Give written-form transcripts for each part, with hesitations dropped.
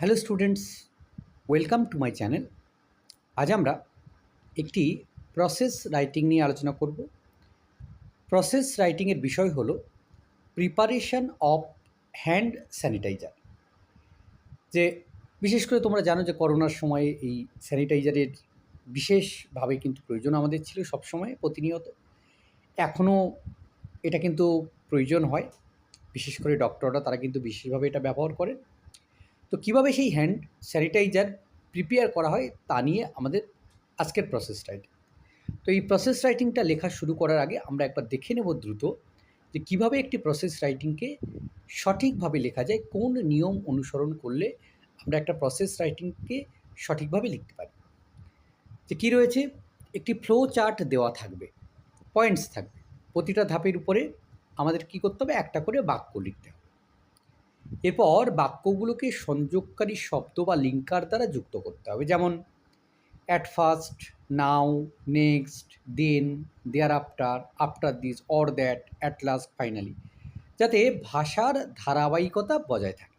Hello students, welcome to my channel. আজ আমরা একটি প্রসেস রাইটিং নিয়ে আলোচনা করব। প্রসেস রাইটিংয়ের বিষয় হলো প্রিপারেশন অফ হ্যান্ড স্যানিটাইজার। যে বিশেষ করে তোমরা জানো যে করোনার সময়ে এই স্যানিটাইজারের বিশেষভাবে কিন্তু প্রয়োজন আমাদের ছিল সবসময়, প্রতিনিয়ত। এখনও এটা কিন্তু প্রয়োজন হয়, বিশেষ করে ডক্টররা তারা কিন্তু বিশেষভাবে এটা ব্যবহার করেন। তো কীভাবে সেই হ্যান্ড স্যানিটাইজার প্রিপেয়ার করা হয় তা নিয়ে আমাদের আজকের প্রসেস রাইটিং। তো এই প্রসেস রাইটিংটা লেখা শুরু করার আগে আমরা একবার দেখে নেব দ্রুত যে কীভাবে একটি প্রসেস রাইটিংকে সঠিকভাবে লেখা যায়, কোন নিয়ম অনুসরণ করলে আমরা একটা প্রসেস রাইটিংকে সঠিকভাবে লিখতে পারি। যে কী রয়েছে, একটি ফ্লো চার্ট দেওয়া থাকবে, পয়েন্টস থাকবে, প্রতিটা ধাপের উপরে আমাদের কী করতে হবে, একটা করে বাক্য লিখতে হবে। এরপর বাক্যগুলোকে সংযোগকারী শব্দ বা লিঙ্কার দ্বারা যুক্ত করতে হবে, যেমন at first, now, next, then, thereafter, after this, or that, at last, finally, যাতে ভাষার ধারাবাহিকতা বজায় থাকে।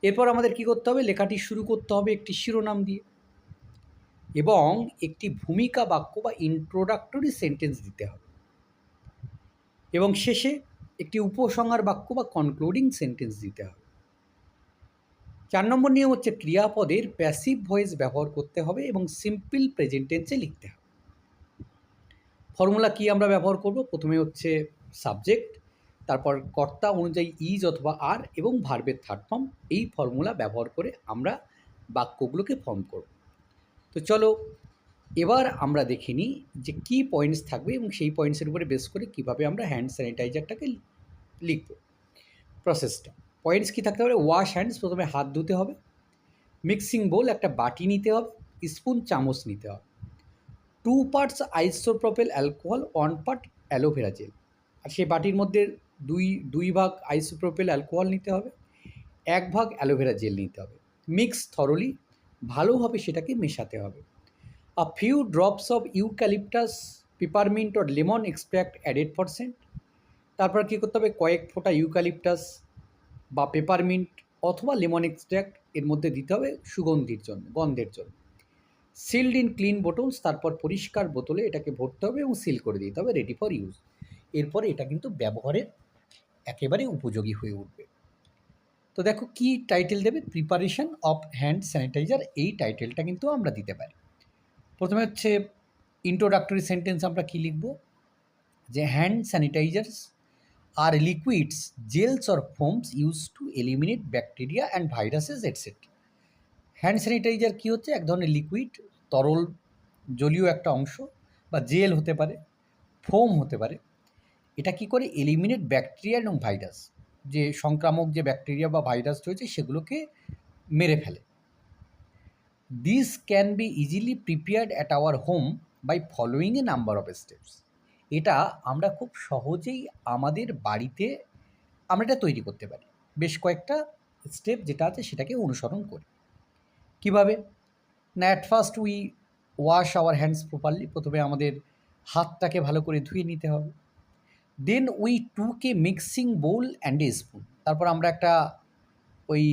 এরপর আমাদের কী করতে হবে, লেখাটি শুরু করতে হবে একটি শিরোনাম দিয়ে এবং একটি ভূমিকা বাক্য বা ইন্ট্রোডাক্টরি সেন্টেন্স দিতে হবে, এবং শেষে একটি উপসংহার বাক্য বা কনক্লুডিং সেন্টেন্স দিতে হবে। 4 নম্বর নিয়ম হচ্ছে ক্রিয়াপদের প্যাসিভ ভয়েস ব্যবহার করতে হবে এবং সিম্পল প্রেজেন্ট টেন্সে লিখতে হবে। ফর্মুলা কি আমরা ব্যবহার করব, প্রথমে হচ্ছে সাবজেক্ট, তারপর কর্তা অনুযায়ী ইজ অথবা আর এবং ভার্বের থার্ড ফর্ম। এই ফর্মুলা ব্যবহার করে আমরা বাক্যগুলোকে ফর্ম করব। তো চলো এবার আমরা দেখে নিই যে কী পয়েন্টস থাকবে এবং সেই পয়েন্টসের উপরে বেস করে কীভাবে আমরা হ্যান্ড স্যানিটাইজারটাকে লিখব। প্রসেসটা পয়েন্টস কী থাকতে পারে, ওয়াশ হ্যান্ডস, প্রথমে হাত ধুতে হবে। মিক্সিং বোল, একটা বাটি নিতে হবে। স্পুন, চামচ নিতে হবে। 2 parts isopropyl alcohol, 1 part aloe vera gel. আর সেই বাটির মধ্যে দুই ভাগ আইসোপ্রোপেল অ্যালকোহল নিতে হবে, 1 ভাগ অ্যালোভেরা জেল নিতে হবে। মিক্স থরলি, ভালোভাবে সেটাকে মেশাতে হবে। A few drops of eucalyptus, peppermint or lemon extract added for scent. তারপর কী করতে হবে, কয়েক ফোঁটা ইউক্যালিপটাস বা পেপারমিন্ট অথবা লেমন এক্সট্র্যাক্ট এর মধ্যে দিতে হবে গন্ধের জন্য। সিলড ইন ক্লিন বোটলস, তারপর পরিষ্কার বোতলে এটাকে ভরতে হবে এবং সিল করে দিতে হবে, রেডি ফর ইউজ। এরপরে এটা কিন্তু ব্যবহারের একেবারে উপযোগী হয়ে উঠবে। তো দেখো কি টাইটেল দেবে, প্রিপারেশন অফ হ্যান্ড স্যানিটাইজার, এই টাইটেলটা কিন্তু আমরা দিতে পারি। প্রথমে হচ্ছে ইন্ট্রোডাক্টরি সেন্টেন্স আমরা কী লিখব, যে হ্যান্ড স্যানিটাইজার্স আর liquids, gels or foams use to eliminate bacteria and viruses etcetera. Hand sanitiser কী হচ্ছে, এক ধরনের লিকুইড, তরল জলীয় একটা অংশ, বা জেল হতে পারে, ফোম হতে পারে। এটা কি করে, এলিমিনেট ব্যাকটেরিয়া এবং ভাইরাস, যে সংক্রামক যে ব্যাকটেরিয়া বা ভাইরাস রয়েছে সেগুলোকে মেরে ফেলে। This can be easily prepared at our home by following a number of steps. এটা আমরা খুব সহজেই আমাদের বাড়িতে আমরা এটা তৈরি করতে পারি, বেশ কয়েকটা স্টেপ যেটা আছে সেটাকে অনুসরণ করে। কীভাবে না, at first we wash our hands properly, প্রথমে আমাদের হাতটাকে ভালো করে ধুয়ে নিতে হবে। Then we took a mixing bowl and a spoon, তারপর আমরা একটা ওই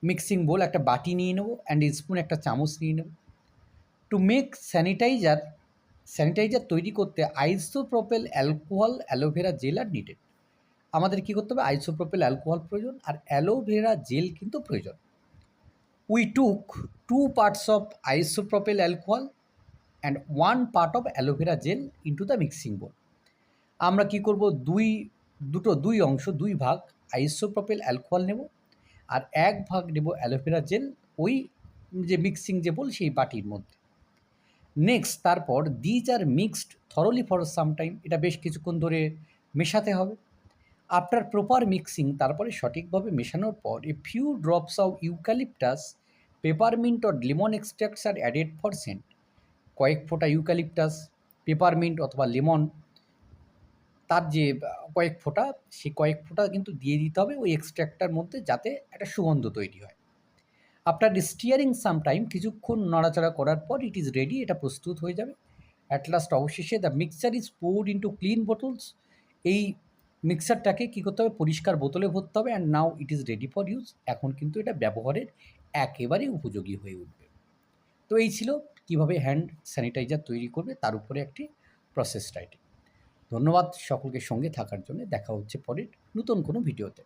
মিক্সিং বোল, একটা বাটি নিয়ে নেব, অ্যান্ড স্পুন, একটা চামচ নিয়ে নেব। টু মেক স্যানিটাইজার তৈরি করতে isopropyl alcohol, aloe vera gel are needed. আমাদের কী করতে হবে, আইসোপ্রোপেল অ্যালকোহল প্রয়োজন আর অ্যালোভেরা জেল কিন্তু প্রয়োজন। We took 2 parts of isopropyl alcohol and 1 part of aloe vera gel into the mixing bowl. আমরা কী করব, দুই অংশ, 2 ভাগ আইসোপ্রোপেল অ্যালকোহল নেব আর 1 ভাগ নেব অ্যালোভেরা জেল, ওই যে মিক্সিং যে বোল সেই বাটির মধ্যে। নেক্সট, তারপর these are mixed thoroughly for some time, এটা বেশ কিছুক্ষণ ধরে মেশাতে হবে। আফটার প্রপার মিক্সিং, তারপরে সঠিকভাবে মেশানোর পর, a few drops of eucalyptus, peppermint or lemon extracts are added for scent. কয়েক ফোঁটা ইউক্যালিপটাস, পেপারমিন্ট অথবা লেমন, তার যে কয়েক ফোঁটা, সেই কয়েক ফোঁটা কিন্তু দিয়ে দিতে হবে ওই এক্সট্র্যাক্টটার মধ্যে, যাতে একটা সুগন্ধ তৈরি হয়। আফটার স্টিয়ারিং সাম টাইম, কিছুক্ষণ নাড়াচাড়া করার পর, ইট ইজ রেডি, এটা প্রস্তুত হয়ে যাবে। অ্যাট লাস্ট, অবশেষে the mixture is poured into clean bottles, এই মিক্সারটাকে কী করতে হবে, পরিষ্কার বোতলে ভরতে হবে, and now it is ready for use. এখন কিন্তু এটা ব্যবহারের একেবারে উপযোগী হয়ে উঠবে। তো এই ছিল কীভাবে হ্যান্ড স্যানিটাইজার তৈরি করবে তার উপরে একটি প্রসেস রাইটিং। ধন্যবাদ সকলকে সঙ্গে থাকার জন্য। দেখা হচ্ছে পরের নতুন কোনো ভিডিওতে।